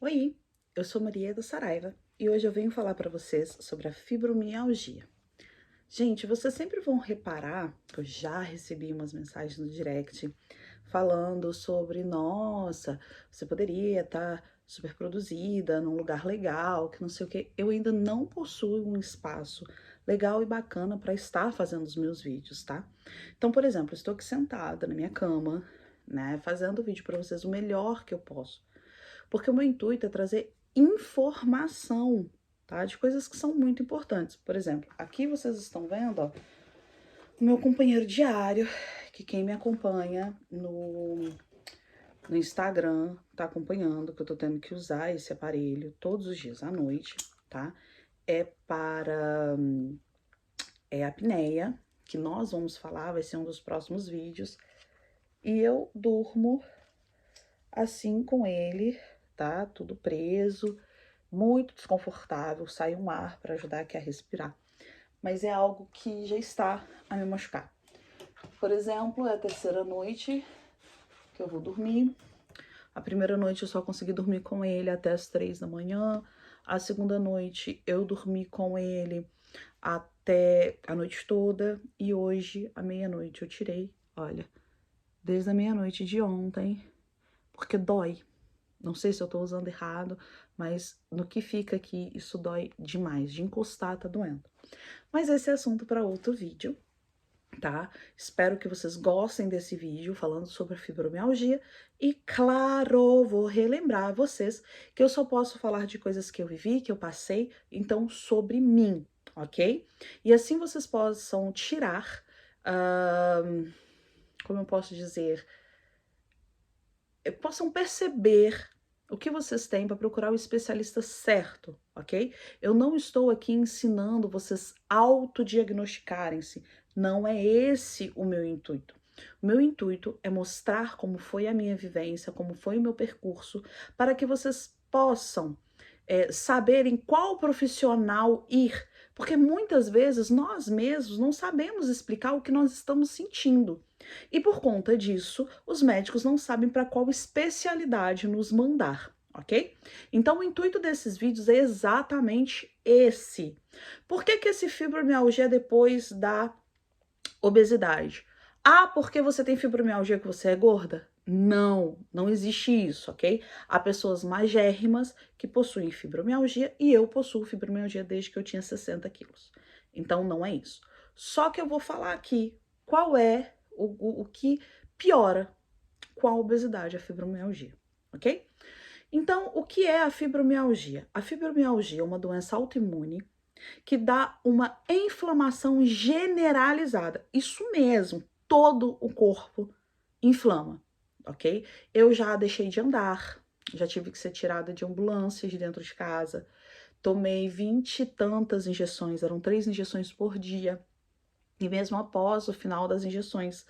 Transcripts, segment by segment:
Oi, eu sou Maria da Saraiva e hoje eu venho falar para vocês sobre a fibromialgia. Gente, vocês sempre vão reparar que eu já recebi umas mensagens no direct falando sobre, nossa, você poderia estar super produzida num lugar legal, que não sei o que. Eu ainda não possuo um espaço legal e bacana para estar fazendo os meus vídeos, tá? Então, por exemplo, eu estou aqui sentada na minha cama, né, fazendo o vídeo para vocês o melhor que eu posso. Porque o meu intuito é trazer informação, tá? De coisas que são muito importantes. Por exemplo, aqui vocês estão vendo, ó, o meu companheiro diário, que quem me acompanha no Instagram tá acompanhando, que eu tô tendo que usar esse aparelho todos os dias à noite, tá? É para apneia, que nós vamos falar, vai ser um dos próximos vídeos. E eu durmo assim com ele, tá? Tudo preso, muito desconfortável, sai um ar para ajudar aqui a respirar. Mas é algo que já está a me machucar. Por exemplo, é a terceira noite que eu vou dormir. A primeira noite eu só consegui dormir com ele até as 3 da manhã. A segunda noite eu dormi com ele até a noite toda. E hoje, à meia-noite, eu tirei, olha, desde a meia-noite de ontem, porque dói. Não sei se eu tô usando errado, mas no que fica aqui, isso dói demais. De encostar, tá doendo. Mas esse é assunto para outro vídeo, tá? Espero que vocês gostem desse vídeo falando sobre a fibromialgia. E, claro, vou relembrar vocês que eu só posso falar de coisas que eu vivi, que eu passei, então sobre mim, ok? E assim vocês possam tirar, como eu posso dizer, possam perceber o que vocês têm para procurar o especialista certo, ok? Eu não estou aqui ensinando vocês autodiagnosticarem-se. Não é esse o meu intuito. O meu intuito é mostrar como foi a minha vivência, como foi o meu percurso, para que vocês possam saber em qual profissional ir, porque muitas vezes nós mesmos não sabemos explicar o que nós estamos sentindo. E por conta disso, os médicos não sabem para qual especialidade nos mandar, ok? Então o intuito desses vídeos é exatamente esse. Por que que esse fibromialgia é depois da obesidade? Ah, porque você tem fibromialgia que você é gorda? Não, não existe isso, ok? Há pessoas magérrimas que possuem fibromialgia e eu possuo fibromialgia desde que eu tinha 60 quilos. Então não é isso. Só que eu vou falar aqui qual é o que piora com a obesidade, a fibromialgia, ok? Então, o que é a fibromialgia? A fibromialgia é uma doença autoimune que dá uma inflamação generalizada. Isso mesmo, todo o corpo inflama, ok? Eu já deixei de andar, já tive que ser tirada de ambulância de dentro de casa, tomei 20 e tantas injeções, eram 3 injeções por dia. E mesmo após o final das injeções,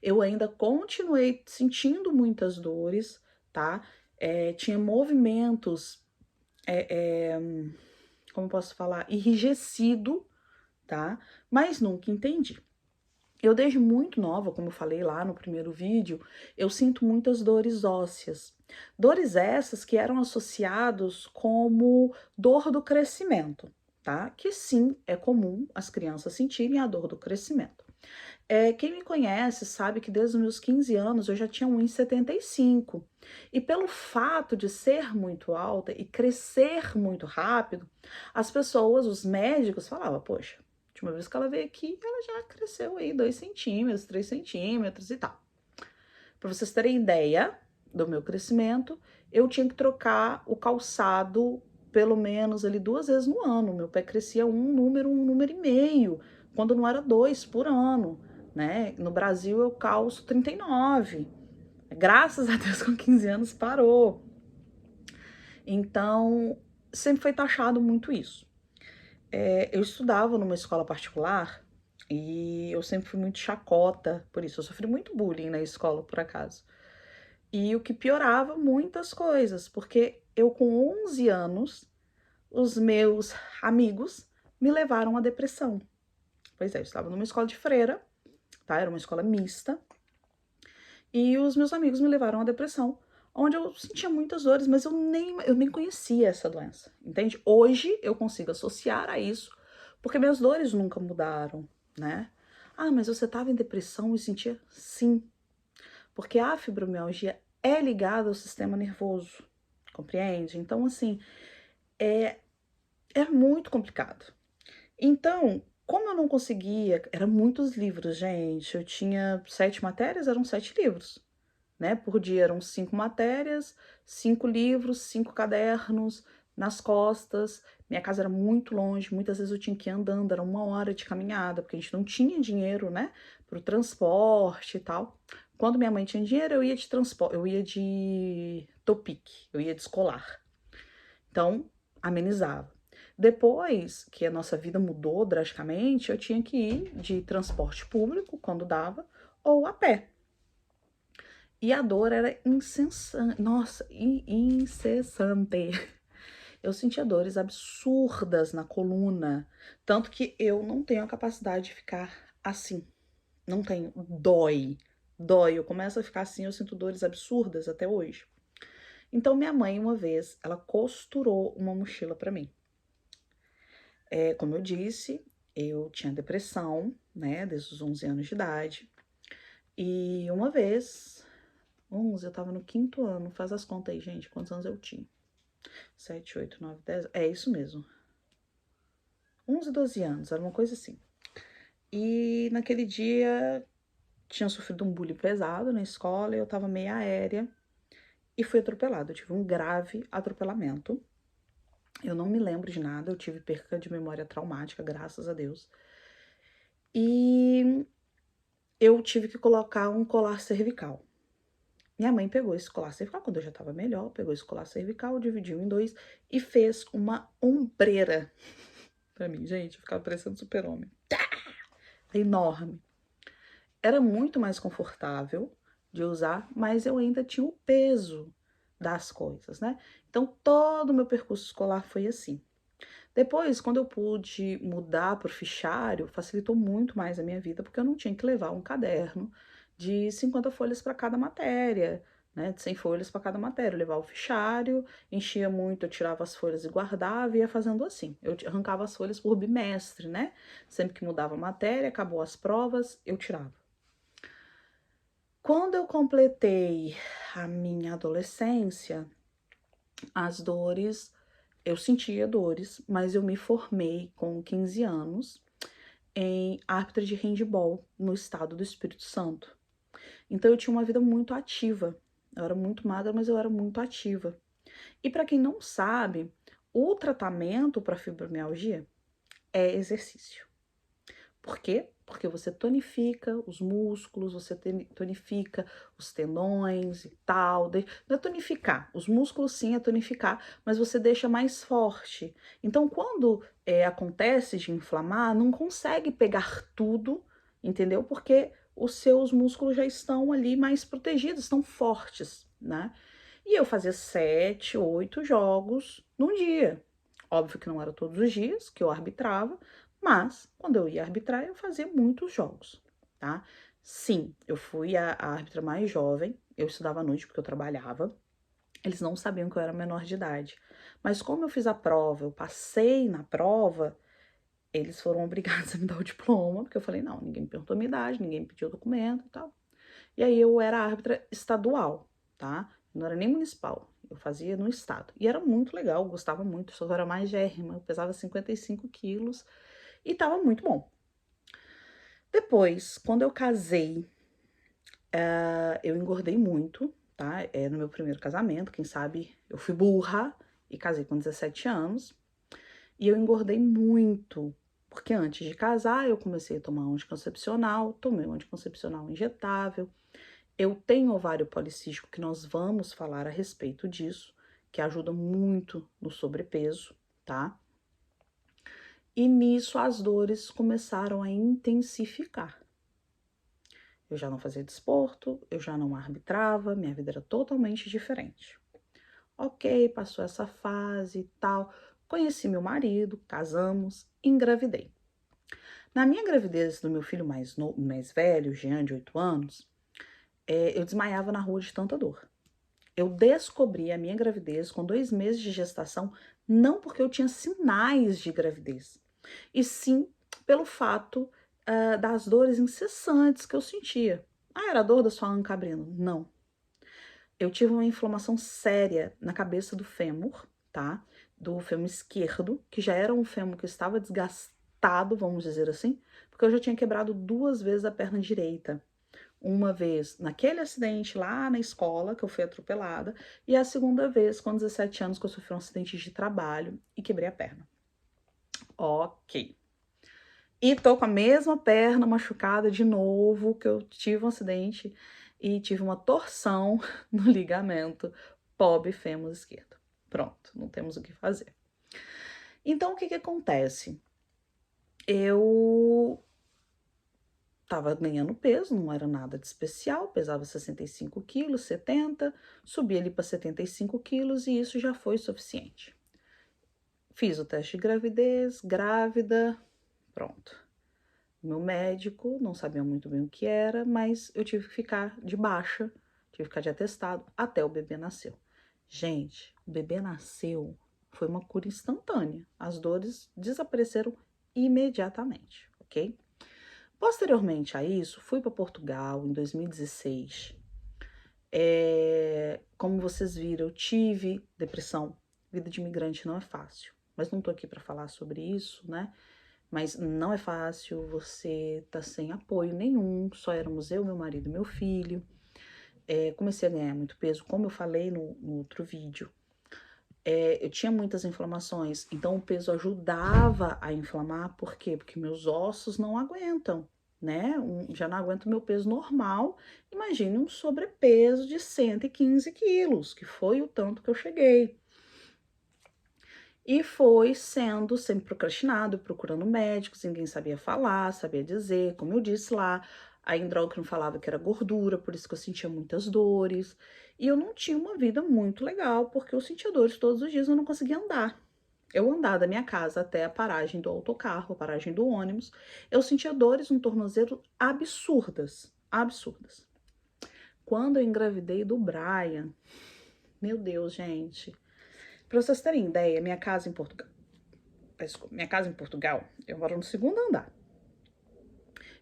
eu ainda continuei sentindo muitas dores, tá? Tinha movimentos, como posso falar, enrijecido, tá? Mas nunca entendi. Eu desde muito nova, como eu falei lá no primeiro vídeo, eu sinto muitas dores ósseas. Dores essas que eram associados como dor do crescimento, tá? Que sim, é comum as crianças sentirem a dor do crescimento. Quem me conhece sabe que desde os meus 15 anos eu já tinha 1,75. E pelo fato de ser muito alta e crescer muito rápido, as pessoas, os médicos falavam, poxa, a última vez que ela veio aqui, ela já cresceu aí 2 centímetros, 3 centímetros e tal. Para vocês terem ideia do meu crescimento, eu tinha que trocar o calçado pelo menos ali 2 vezes no ano. Meu pé crescia um número e meio, quando não era 2 por ano, né? No Brasil eu calço 39. Graças a Deus com 15 anos parou. Então, sempre foi taxado muito isso. Eu estudava numa escola particular e eu sempre fui muito chacota por isso. Eu sofri muito bullying na escola, por acaso. E o que piorava muitas coisas, porque eu com 11 anos, os meus amigos me levaram à depressão. Pois é, eu estava numa escola de freira, tá? Era uma escola mista. E os meus amigos me levaram à depressão, onde eu sentia muitas dores, mas eu nem conhecia essa doença, entende? Hoje eu consigo associar a isso, porque minhas dores nunca mudaram, né? Ah, mas você estava em depressão e sentia? Sim, porque a fibromialgia é ligada ao sistema nervoso, compreende? Então, assim, é, é muito complicado. Então, como eu não conseguia, eram muitos livros, gente, eu tinha 7 matérias, eram 7 livros, né? Por dia eram 5 matérias, 5 livros, 5 cadernos nas costas. Minha casa era muito longe, muitas vezes eu tinha que ir andando, era 1 hora de caminhada, porque a gente não tinha dinheiro, né, para o transporte e tal. Quando minha mãe tinha dinheiro, eu ia de transporte, eu ia de Topic, eu ia de escolar. Então, amenizava. Depois que a nossa vida mudou drasticamente, eu tinha que ir de transporte público, quando dava, ou a pé. E a dor era incessante, nossa, incessante. Eu sentia dores absurdas na coluna, tanto que eu não tenho a capacidade de ficar assim. Não tenho, dói, dói. Eu começo a ficar assim, eu sinto dores absurdas até hoje. Então minha mãe uma vez, ela costurou uma mochila para mim. Como eu disse, eu tinha depressão, né, desde os 11 anos de idade. E uma vez, 11, eu tava no 5º ano, faz as contas aí, gente, quantos anos eu tinha? 7, 8, 9, 10, é isso mesmo. 11, 12 anos, era uma coisa assim. E naquele dia tinha sofrido um bullying pesado na escola e eu tava meio aérea e fui atropelada. Eu tive um grave atropelamento. Eu não me lembro de nada, eu tive perca de memória traumática, graças a Deus. E eu tive que colocar um colar cervical. Minha mãe pegou esse colar cervical, quando eu já tava melhor, pegou esse colar cervical, dividiu em 2 e fez uma ombreira pra mim. Gente, eu ficava parecendo super-homem. Enorme. Era muito mais confortável de usar, mas eu ainda tinha o peso das coisas, né? Então, todo o meu percurso escolar foi assim. Depois, quando eu pude mudar para o fichário, facilitou muito mais a minha vida, porque eu não tinha que levar um caderno de 50 folhas para cada matéria, né? De 100 folhas para cada matéria. Eu levava o fichário, enchia muito, eu tirava as folhas e guardava e ia fazendo assim. Eu arrancava as folhas por bimestre, né? Sempre que mudava a matéria, acabou as provas, eu tirava. Quando eu completei a minha adolescência, as dores, eu sentia dores, mas eu me formei com 15 anos em árbitra de handball no estado do Espírito Santo. Então eu tinha uma vida muito ativa. Eu era muito magra, mas eu era muito ativa. E para quem não sabe, o tratamento para fibromialgia é exercício. Por quê? Porque você tonifica os músculos, você tonifica os tendões e tal. Não é tonificar, os músculos sim é tonificar, mas você deixa mais forte. Então, quando acontece de inflamar, não consegue pegar tudo, entendeu? Porque os seus músculos já estão ali mais protegidos, estão fortes, né? E eu fazia 7, 8 jogos num dia. Óbvio que não era todos os dias que eu arbitrava, mas quando eu ia arbitrar, eu fazia muitos jogos, tá? Sim, eu fui a árbitra mais jovem, eu estudava à noite porque eu trabalhava. Eles não sabiam que eu era menor de idade. Mas como eu fiz a prova, eu passei na prova, eles foram obrigados a me dar o diploma, porque eu falei, não, ninguém me perguntou a minha idade, ninguém me pediu documento e tal. E aí eu era árbitra estadual, tá? Não era nem municipal, eu fazia no estado. E era muito legal, eu gostava muito, só era mais gérrima, eu pesava 55 quilos e tava muito bom. Depois, quando eu casei, eu engordei muito, tá? No meu primeiro casamento, quem sabe eu fui burra e casei com 17 anos. E eu engordei muito, porque antes de casar eu comecei a tomar um anticoncepcional, tomei um anticoncepcional injetável. Eu tenho ovário policístico, que nós vamos falar a respeito disso, que ajuda muito no sobrepeso, tá? E nisso as dores começaram a intensificar. Eu já não fazia desporto, eu já não arbitrava, minha vida era totalmente diferente. Ok, passou essa fase e tal. Conheci meu marido, casamos, engravidei. Na minha gravidez do meu filho mais velho, Jean, de 8 anos, eu desmaiava na rua de tanta dor. Eu descobri a minha gravidez com 2 meses de gestação, não porque eu tinha sinais de gravidez, e sim pelo fato das dores incessantes que eu sentia. Ah, era a dor da sua anca abrindo? Não. Eu tive uma inflamação séria na cabeça do fêmur, tá? Do fêmur esquerdo, que já era um fêmur que estava desgastado, vamos dizer assim, porque eu já tinha quebrado 2 vezes a perna direita. Uma vez naquele acidente lá na escola, que eu fui atropelada, e a segunda vez com 17 anos, que eu sofri um acidente de trabalho e quebrei a perna. Ok. E tô com a mesma perna machucada de novo, que eu tive um acidente e tive uma torção no ligamento pobre fêmur esquerdo. Pronto, não temos o que fazer. Então, o que que acontece? Eu tava ganhando peso, não era nada de especial, pesava 65 quilos, 70, subi ali para 75 quilos e isso já foi suficiente. Fiz o teste de gravidez, grávida, pronto. Meu médico não sabia muito bem o que era, mas eu tive que ficar de baixa, tive que ficar de atestado até o bebê nasceu. Gente, o bebê nasceu, foi uma cura instantânea. As dores desapareceram imediatamente, ok? Posteriormente a isso, fui para Portugal em 2016. Como vocês viram, eu tive depressão. Vida de imigrante não é fácil, mas não tô aqui para falar sobre isso, né? Mas não é fácil, você tá sem apoio nenhum, só éramos eu, meu marido e meu filho. Comecei a ganhar muito peso, como eu falei no outro vídeo. Eu tinha muitas inflamações, então o peso ajudava a inflamar, por quê? Porque meus ossos não aguentam, né? Já não aguento o meu peso normal, imagine um sobrepeso de 115 quilos, que foi o tanto que eu cheguei. E foi sendo sempre procrastinado, procurando médicos, ninguém sabia falar, sabia dizer, como eu disse lá, a endócrino falava que era gordura, por isso que eu sentia muitas dores. E eu não tinha uma vida muito legal, porque eu sentia dores todos os dias, eu não conseguia andar. Eu andava da minha casa até a paragem do autocarro, a paragem do ônibus, eu sentia dores no tornozelo absurdas, absurdas. Quando eu engravidei do Brian, meu Deus, gente, para vocês terem ideia, minha casa em Portugal, eu moro no 2º andar.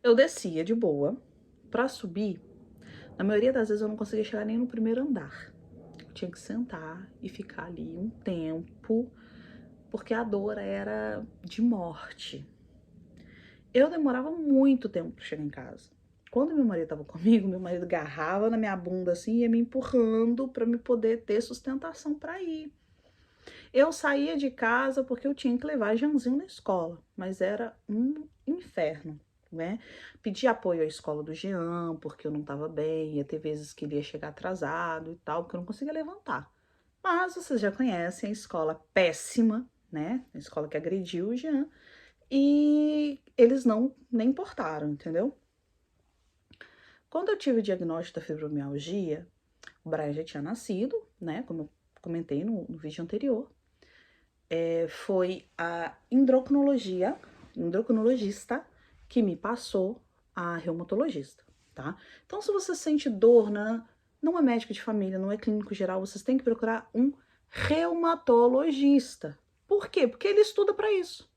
Eu descia de boa, para subir, na maioria das vezes eu não conseguia chegar nem no 1º andar. Eu tinha que sentar e ficar ali um tempo, porque a dor era de morte. Eu demorava muito tempo para chegar em casa. Quando meu marido estava comigo, meu marido agarrava na minha bunda assim e ia me empurrando para me poder ter sustentação para ir. Eu saía de casa porque eu tinha que levar Janzinho na escola, mas era um inferno, né? Pedi apoio à escola do Jean, porque eu não estava bem, ia ter vezes que ele ia chegar atrasado e tal, porque eu não conseguia levantar. Mas vocês já conhecem a escola péssima, né? A escola que agrediu o Jean, e eles não nem importaram, entendeu? Quando eu tive o diagnóstico da fibromialgia, o Brian já tinha nascido, né? Como eu comentei no vídeo anterior. Foi a endocrinologista que me passou a reumatologista, tá? Então, se você sente dor, né, não é médico de família, não é clínico geral, vocês têm que procurar um reumatologista. Por quê? Porque ele estuda para isso.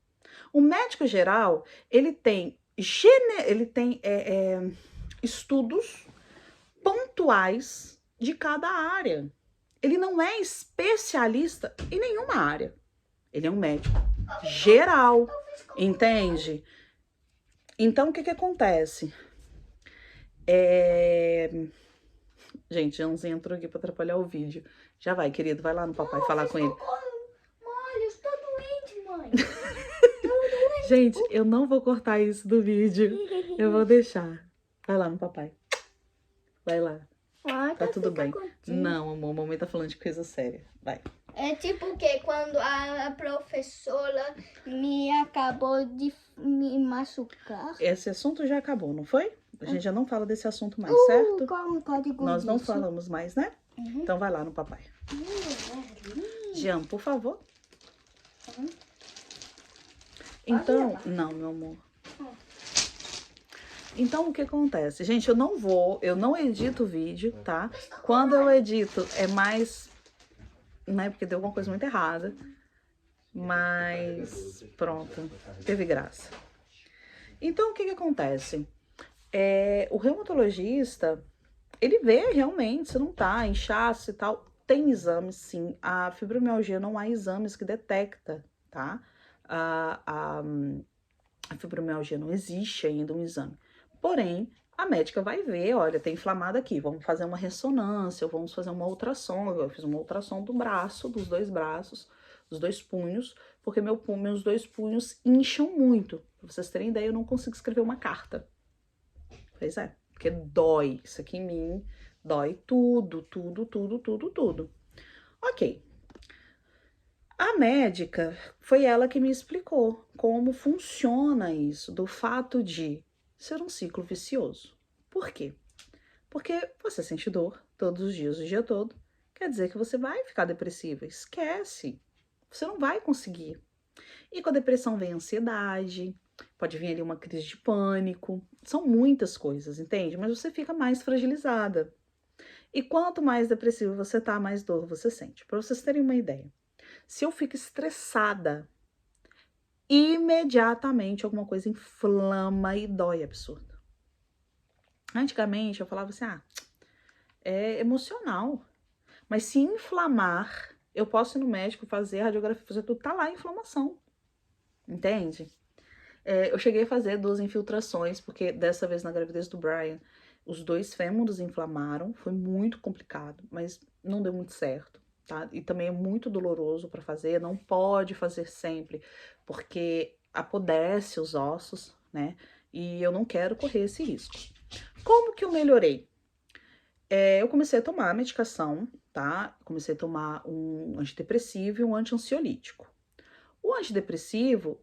O médico geral, ele tem estudos pontuais de cada área. Ele não é especialista em nenhuma área. Ele é um médico geral, entende? Então, o que que acontece? Gente, Janzinho entrou aqui pra atrapalhar o vídeo. Já vai, querido, vai lá no papai falar com ele. Mãe, eu estou doente, mãe. Gente, eu não vou cortar isso do vídeo. Eu vou deixar. Vai lá no papai. Vai lá. Tá tudo bem. Não, amor, a mamãe tá falando de coisa séria. Vai. É tipo que quando a professora me acabou de me machucar. Esse assunto já acabou, não foi? A gente já não fala desse assunto mais, certo? Qual o código Nós não disso? falamos mais, né? Então vai lá no papai. Jean, por favor. Então, não, meu amor. Então, o que acontece? Gente, eu não edito vídeo, tá? Quando eu edito, é mais, né, porque deu alguma coisa muito errada. Mas, pronto, teve graça. Então, o que acontece? O reumatologista, ele vê realmente se não tá inchaço e tal. Tem exames, sim. A fibromialgia não há exames que detecta, tá? A fibromialgia não existe ainda um exame. Porém, a médica vai ver, olha, tem inflamado aqui, vamos fazer uma ressonância, ou vamos fazer uma ultrassom. Eu fiz uma ultrassom do braço, dos dois braços, dos dois punhos, porque meus dois punhos incham muito. Pra vocês terem ideia, eu não consigo escrever uma carta. Pois é, porque dói. Isso aqui em mim dói tudo, tudo, tudo, tudo, tudo. Ok. A médica foi ela que me explicou como funciona isso, do fato de ser um ciclo vicioso. Por quê? Porque você sente dor todos os dias, o dia todo. Quer dizer que você vai ficar depressiva. Esquece. Você não vai conseguir. E com a depressão vem a ansiedade, pode vir ali uma crise de pânico. São muitas coisas, entende? Mas você fica mais fragilizada. E quanto mais depressivo você tá, mais dor você sente. Para vocês terem uma ideia. Se eu fico estressada, imediatamente alguma coisa inflama e dói absurdo. Antigamente eu falava assim, é emocional. Mas se inflamar, eu posso ir no médico fazer radiografia, fazer tudo, tá lá a inflamação. Entende? Eu cheguei a fazer 2 infiltrações, porque dessa vez na gravidez do Brian, os 2 fêmures inflamaram, foi muito complicado, mas não deu muito certo, tá? E também é muito doloroso para fazer, não pode fazer sempre, porque apodrece os ossos, né? E eu não quero correr esse risco. Como que eu melhorei? Eu comecei a tomar medicação, tá? Comecei a tomar um antidepressivo e um anti-ansiolítico. O antidepressivo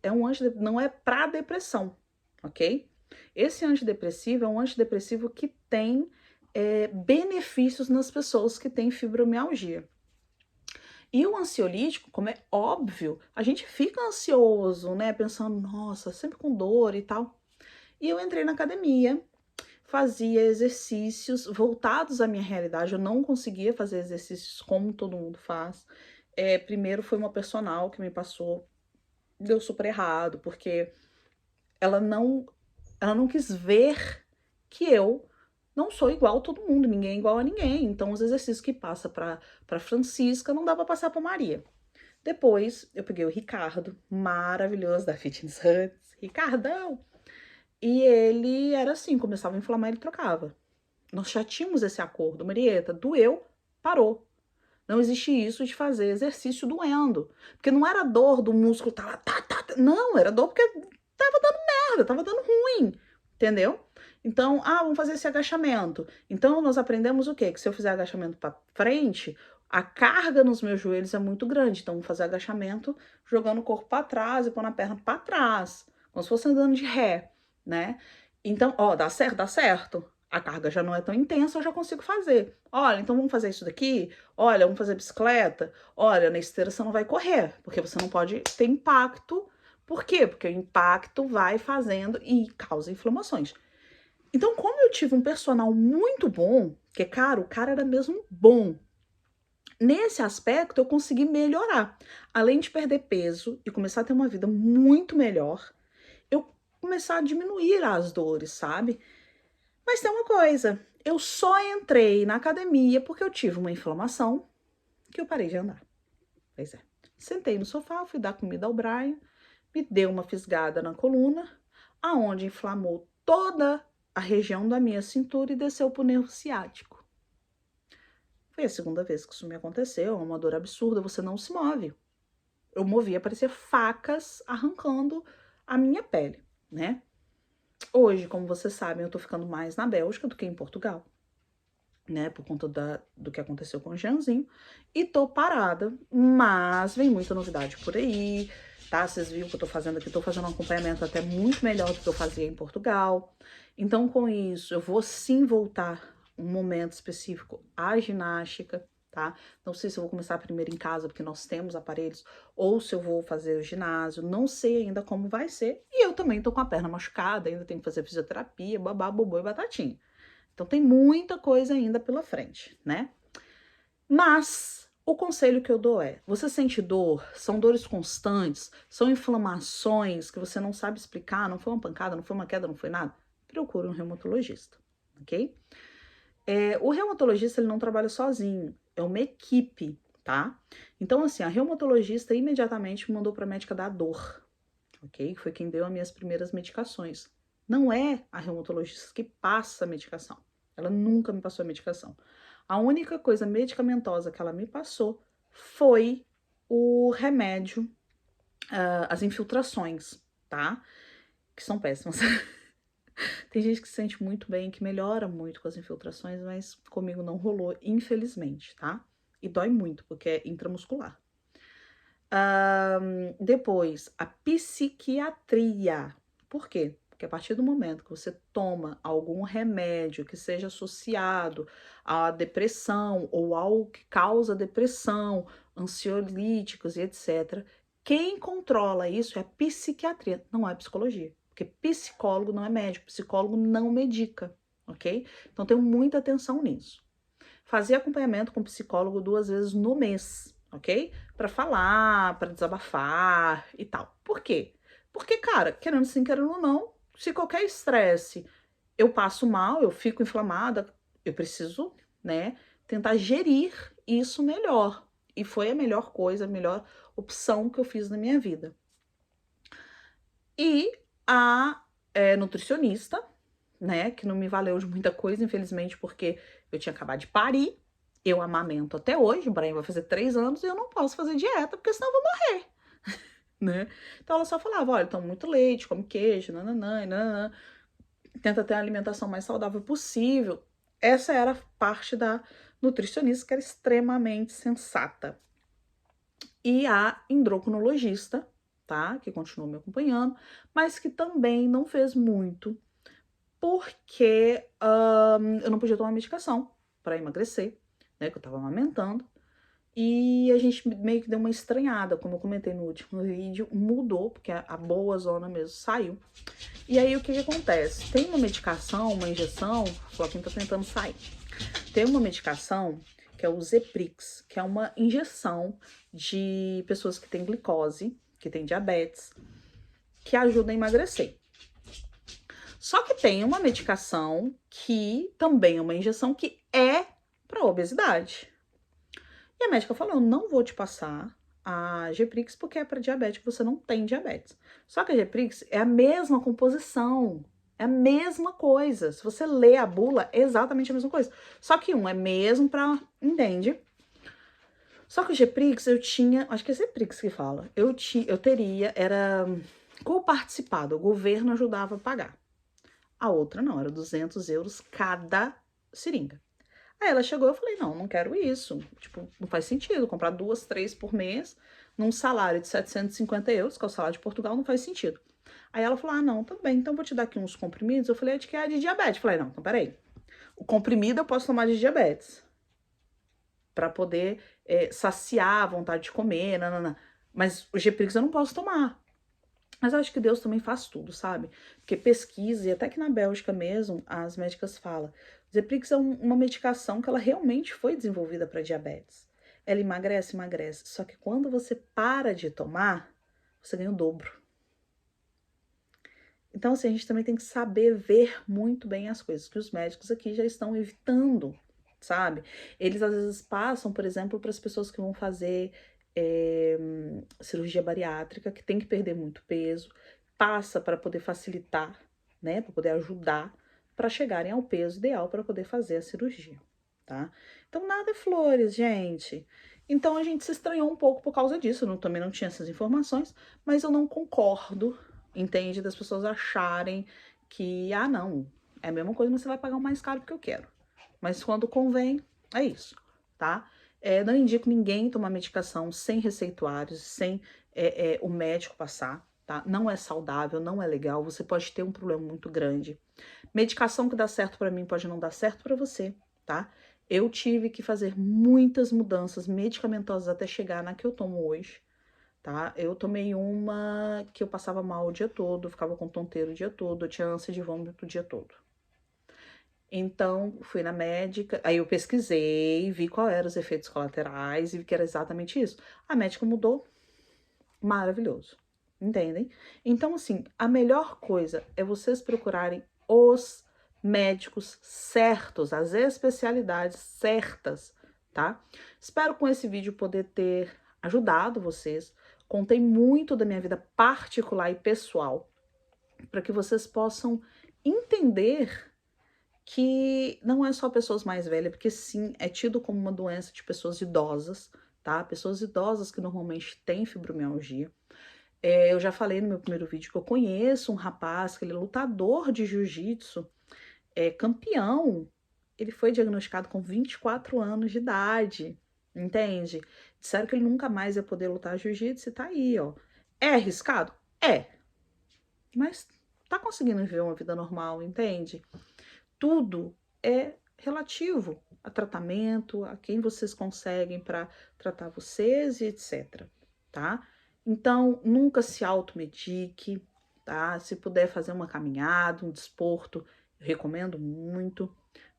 não é para depressão, ok? Esse antidepressivo é um antidepressivo que tem benefícios nas pessoas que têm fibromialgia. E o ansiolítico, como é óbvio, a gente fica ansioso, né? Pensando, nossa, sempre com dor e tal. E eu entrei na academia, fazia exercícios voltados à minha realidade. Eu não conseguia fazer exercícios como todo mundo faz. Primeiro foi uma personal que me passou, deu super errado, porque ela não quis ver que eu não sou igual a todo mundo, ninguém é igual a ninguém. Então, os exercícios que passa para Francisca não dá para passar para Maria. Depois, eu peguei o Ricardo, maravilhoso, da Fitness Huts, Ricardão. E ele era assim, começava a inflamar, ele trocava. Nós já tínhamos esse acordo. Marieta, doeu, parou. Não existe isso de fazer exercício doendo. Porque não era dor do músculo, não, era dor porque tava dando merda, tava dando ruim, entendeu? Então, vamos fazer esse agachamento. Então, nós aprendemos o quê? Que se eu fizer agachamento para frente, a carga nos meus joelhos é muito grande. Então, vamos fazer agachamento jogando o corpo para trás e pondo a perna para trás, como se fosse andando de ré, né? Então, dá certo? Dá certo. A carga já não é tão intensa, eu já consigo fazer. Olha, então vamos fazer isso daqui? Olha, vamos fazer bicicleta? Olha, na esteira você não vai correr, porque você não pode ter impacto. Por quê? Porque o impacto vai fazendo e causa inflamações. Então, como eu tive um personal muito bom, que, cara, o cara era mesmo bom, nesse aspecto eu consegui melhorar. Além de perder peso e começar a ter uma vida muito melhor, eu começar a diminuir as dores, sabe? Mas tem uma coisa, eu só entrei na academia porque eu tive uma inflamação que eu parei de andar. Pois é. Sentei no sofá, fui dar comida ao Brian, me deu uma fisgada na coluna, aonde inflamou toda a região da minha cintura e desceu pro nervo ciático. Foi a segunda vez que isso me aconteceu, é uma dor absurda, você não se move. Eu movia, parecia facas arrancando a minha pele, né? Hoje, como vocês sabem, eu tô ficando mais na Bélgica do que em Portugal, né? Por conta do que aconteceu com o Jeanzinho. E tô parada, mas vem muita novidade por aí, tá? Vocês viram o que eu tô fazendo aqui, tô fazendo um acompanhamento até muito melhor do que eu fazia em Portugal. Então, com isso, eu vou sim voltar um momento específico à ginástica, tá? Não sei se eu vou começar primeiro em casa, porque nós temos aparelhos, ou se eu vou fazer o ginásio, não sei ainda como vai ser. E eu também tô com a perna machucada, ainda tenho que fazer fisioterapia, babá, bobô e batatinha. Então tem muita coisa ainda pela frente, né? Mas o conselho que eu dou é: você sente dor, são dores constantes, são inflamações que você não sabe explicar, não foi uma pancada, não foi uma queda, não foi nada? Procure um reumatologista, ok? O reumatologista ele não trabalha sozinho, é uma equipe, tá? Então, assim, a reumatologista imediatamente me mandou para a médica da dor, ok? Foi quem deu as minhas primeiras medicações. Não é a reumatologista que passa a medicação. Ela nunca me passou a medicação. A única coisa medicamentosa que ela me passou foi o remédio, as infiltrações, tá? Que são péssimas. Tem gente que se sente muito bem, que melhora muito com as infiltrações, mas comigo não rolou, infelizmente, tá? E dói muito, porque é intramuscular. Depois, a psiquiatria. Por quê? Porque a partir do momento que você toma algum remédio que seja associado à depressão ou algo que causa depressão, ansiolíticos e etc., quem controla isso é a psiquiatria, não é a psicologia. Porque psicólogo não é médico, psicólogo não medica, ok? Então tenho muita atenção nisso. Fazer acompanhamento com psicólogo 2 vezes no mês, ok? Para falar, para desabafar e tal. Por quê? Porque, cara, querendo sim, querendo ou não, se qualquer estresse eu passo mal, eu fico inflamada, eu preciso, né, tentar gerir isso melhor. E foi a melhor coisa, a melhor opção que eu fiz na minha vida. E a nutricionista, né, que não me valeu de muita coisa, infelizmente, porque eu tinha acabado de parir, eu amamento até hoje, o Brian vai fazer 3 anos e eu não posso fazer dieta, porque senão eu vou morrer, né? Então ela só falava, olha, toma muito leite, come queijo, nananã, nananã, tenta ter a alimentação mais saudável possível. Essa era a parte da nutricionista, que era extremamente sensata. E a endocrinologista, tá, que continuou me acompanhando, mas que também não fez muito, porque eu não podia tomar medicação para emagrecer, né? Que eu tava amamentando. E a gente meio que deu uma estranhada, como eu comentei no último vídeo, mudou, porque a boa zona mesmo saiu. E aí o que que acontece? Tem uma medicação, uma injeção, o Floquinho tá tentando sair. Tem uma medicação que é o Zeprix, que é uma injeção de pessoas que têm glicose, que têm diabetes, que ajuda a emagrecer. Só que tem uma medicação que também é uma injeção que é para obesidade. E a médica falou: não vou te passar a Geprix porque é para diabético, você não tem diabetes. Só que a Geprix é a mesma composição, é a mesma coisa. Se você lê a bula, é exatamente a mesma coisa. Só que um é mesmo para, entende? Só que o Geprix eu tinha, acho que é Geprix que fala. Eu teria, era coparticipado, o governo ajudava a pagar. A outra não, era 200 euros cada seringa. Aí ela chegou, eu falei, não, não quero isso. Tipo, não faz sentido comprar 2, 3 por mês num salário de 750 euros, que é o salário de Portugal, não faz sentido. Aí ela falou, ah, não, tudo bem, então vou te dar aqui uns comprimidos. Eu falei, é de que é de diabetes. Eu falei, não, então peraí. O comprimido eu posso tomar de diabetes. Pra poder saciar a vontade de comer, nanana. Mas o Geprix eu não posso tomar. Mas eu acho que Deus também faz tudo, sabe? Porque pesquisa, e até que na Bélgica mesmo, as médicas falam, Zeprix é uma medicação que ela realmente foi desenvolvida para diabetes. Ela emagrece, emagrece. Só que quando você para de tomar, você ganha o dobro. Então, assim, a gente também tem que saber ver muito bem as coisas, que os médicos aqui já estão evitando, sabe? Eles às vezes passam, por exemplo, para as pessoas que vão fazer cirurgia bariátrica, que tem que perder muito peso, passa para poder facilitar, né, para poder ajudar para chegarem ao peso ideal para poder fazer a cirurgia, tá? Então nada é flores, gente. Então a gente se estranhou um pouco por causa disso, eu também não tinha essas informações, mas eu não concordo, entende, das pessoas acharem que, ah não, é a mesma coisa, mas você vai pagar o mais caro porque eu quero. Mas quando convém, é isso, tá? Não indico ninguém tomar medicação sem receituários, sem o médico passar, tá? Não é saudável, não é legal, você pode ter um problema muito grande. Medicação que dá certo para mim pode não dar certo para você, tá? Eu tive que fazer muitas mudanças medicamentosas até chegar na que eu tomo hoje, tá? Eu tomei uma que eu passava mal o dia todo, ficava com tonteiro o dia todo, eu tinha ânsia de vômito o dia todo. Então, fui na médica, aí eu pesquisei, vi quais eram os efeitos colaterais e vi que era exatamente isso. A médica mudou, maravilhoso, entendem? Então, assim, a melhor coisa é vocês procurarem os médicos certos, as especialidades certas, tá? Espero com esse vídeo poder ter ajudado vocês. Contei muito da minha vida particular e pessoal, para que vocês possam entender que não é só pessoas mais velhas, porque sim, é tido como uma doença de pessoas idosas, tá? Pessoas idosas que normalmente têm fibromialgia. Eu já falei no meu primeiro vídeo que eu conheço um rapaz que ele é lutador de jiu-jitsu, campeão. Ele foi diagnosticado com 24 anos de idade, entende? Disseram que ele nunca mais ia poder lutar jiu-jitsu e tá aí, ó. É arriscado? É, mas tá conseguindo viver uma vida normal, entende? Tudo é relativo a tratamento, a quem vocês conseguem para tratar vocês e etc, tá? Então, nunca se automedique, tá? Se puder fazer uma caminhada, um desporto, eu recomendo muito.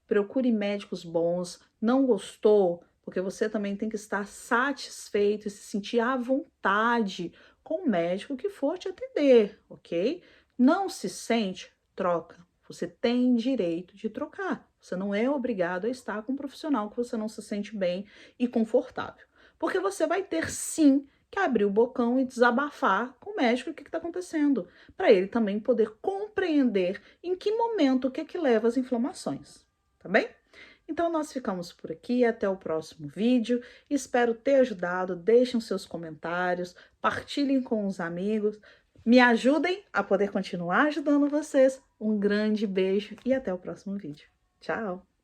Procure médicos bons. Não gostou? Porque você também tem que estar satisfeito e se sentir à vontade com o médico que for te atender, ok? Não se sente? Troca. Você tem direito de trocar. Você não é obrigado a estar com um profissional que você não se sente bem e confortável. Porque você vai ter sim que abrir o bocão e desabafar com o médico o que está acontecendo, para ele também poder compreender em que momento o que leva às inflamações, tá bem? Então nós ficamos por aqui, até o próximo vídeo, espero ter ajudado, deixem os seus comentários, partilhem com os amigos, me ajudem a poder continuar ajudando vocês. Um grande beijo e até o próximo vídeo. Tchau!